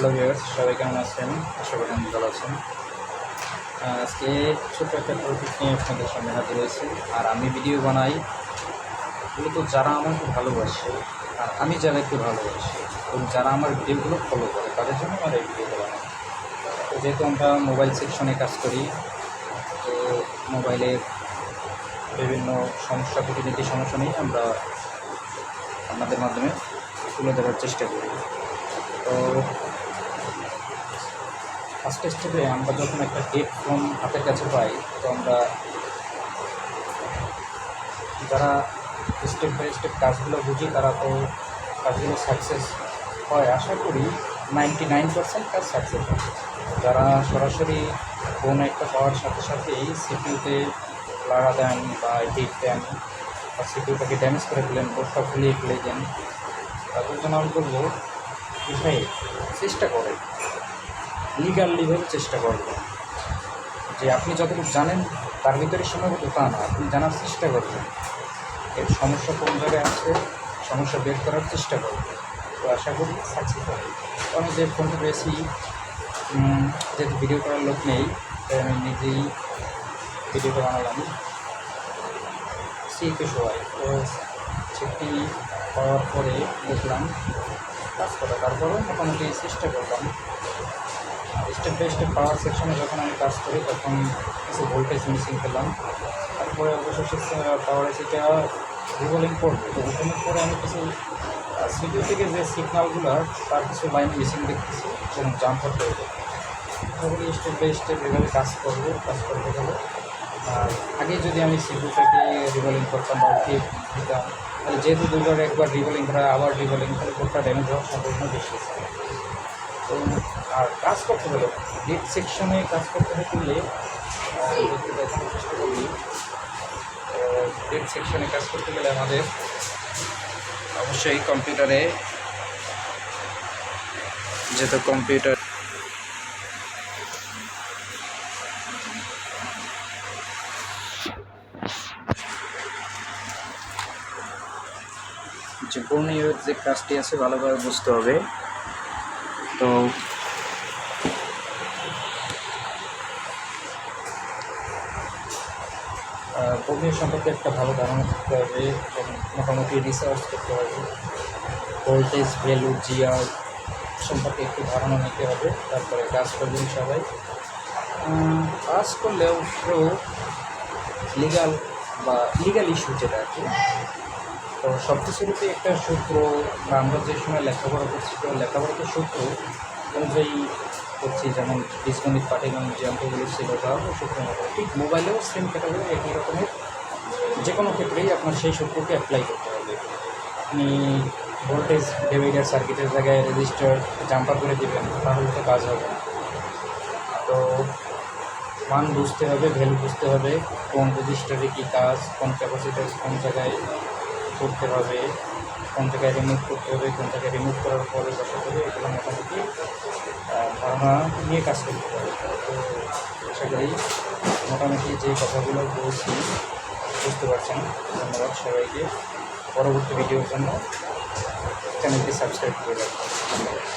Hello viewers, সবাই কেমন আছেন? আশা করি আমি ভালো আছেন। আজকে ছোট্ট একটা টপিক নিয়ে আপনাদের সামনে হাজির হয়েছি। আর আমি ভিডিও বানাই মূলত যারা আমাকে ভালোবাসে আর আমি যাদেরকে ভালোবাসি এবং যারা আমার ভিডিওগুলো ফলো করে তাদের জন্য আমার এই ভিডিওটা বানাই। তো যেহেতু আমরা মোবাইল সেকশনে কাজ করি, তো মোবাইলের বিভিন্ন সমস্যা, খুঁটিনাটি সমস্যা নিয়ে আমরা আপনাদের মাধ্যমে তুলে ধরার চেষ্টা করি। তো ফার্স্ট স্টেপে আমরা যখন একটা হেডফোন হাতের কাছে পাই, তো আমরা যারা স্টেপ বাই স্টেপ কাজগুলো বুঝি তারা তো কাজগুলো সাকসেস হয়, আশা করি 99% কাজ সাকসেস হয়। যারা সরাসরি ফোন একটা পাওয়ার সাথে সাথেই সিপিইউতে লাড়া দেন বা হিট দেন বা সিপিইউটাকে ড্যামেজ করে ফেলেন, বোর্ডটা ফুলিয়ে ফেলে দেন, তাদের জন্য আমি বলবো ভাই চেষ্টা করেন, লিগালিভাবে চেষ্টা করবেন যে আপনি যতটুকু জানেন তার ভিতরে সীমাবদ্ধ তা না, আপনি জানার চেষ্টা করবেন এর সমস্যা কোন জায়গায় আছে, সমস্যা বের করার চেষ্টা করবেন। তো আশা করি সাকসেস হবে। আমি যে ফোনটা পেয়েছি, যেহেতু ভিডিও করার লোক নেই তাই আমি নিজেই ভিডিওটা বানালাম সিপি সবাই। তো সেটি পাওয়ার পরে দেখলাম কাজ করে, তারপরে মোটামুটি চেষ্টা করলাম। স্টেপ বাই স্টেপ পাওয়ার সেকশনে যখন আমি কাজ করি তখন কিছু ভোল্টেজ মিসিং পেলাম। তারপরে অবশেষে পাওয়ার এসিটা রিভলিং করবে, তো ওখানের পরে আমি কিছু সিপিইউ থেকে যে সিগনালগুলো তার কিছু লাইন মিসিং দেখতেছি এবং জাম্পার হয়ে যাবে। তারপরে স্টেপ বাই স্টেপ এভাবে কাজ করতে গেলে আর আগে যদি আমি সিপিইউটাকে রিভলিং করতাম বা উঠিয়ে দিতাম, তাহলে যেহেতু একবার রিভলিং করা আবার রিভলিং করে কোডটা ড্যামেজ হওয়ার সম্ভাবনা বেশি আছে। তো আর কাজ করতে হলে ডেট সেকশনে কাজ করতে হলে দেখানোর চেষ্টা করি। ডেট সেকশনে কাজ করতে গেলে আমাদের অবশ্যই কম্পিউটারে যেহেতু কম্পিউটার যে বর্ণীয় যে কাজটি আছে ভালোভাবে বুঝতে হবে। তো বর্ণীয় সম্পর্কে একটা ভালো ধারণা থাকতে হবে এবং মোটামুটি রিসার্চ করতে হবে। ভোল্টেজ ভ্যালু জিআর সম্পর্কে একটু ধারণা নিতে হবে, তারপরে কাজ করবেন সবাই। কাজ করলে অবশ্য লিগাল ইস্যু যেটা আর কি, তো সব কিছুরই একটা সূত্র বা আমরা যে সময় লেখাপড়া করছি তো লেখাপড়াতে সূত্র অনুযায়ী করছি, যেমন বীজগণিত পাটিগণিত যে অঙ্কগুলো ছিল তাও সূত্র মতো, ঠিক মোবাইলেও সেম ক্যাটাগরি একই রকমের। যে কোনো ক্ষেত্রেই আপনার সেই সূত্রকে অ্যাপ্লাই করতে হবে। আপনি ভোল্টেজ ডিভাইডার সার্কিটের জায়গায় রেজিস্টার জাম্পার করে দেবেন, তাহলে তো কাজ হবে না। তো মান বুঝতে হবে, ভ্যালু বুঝতে হবে, কোন রেজিস্টারে কী কাজ, কোন ক্যাপাসিটার কোন জায়গায় করতে হবে, কোন জায়গায় রিমুভ করতে হবে, কোন জায়গায় রিমুভ করার পরে বসাতে হবে, এগুলো মোটামুটি ধারণা নিয়ে কাজ করতে হবে। তো আশা করি মোটামুটি যে কথাগুলো বলছি বুঝতে পারছেন। ধন্যবাদ সবাইকে। পরবর্তী ভিডিওর জন্য চ্যানেলটি সাবস্ক্রাইব করে রাখবেন। ধন্যবাদ।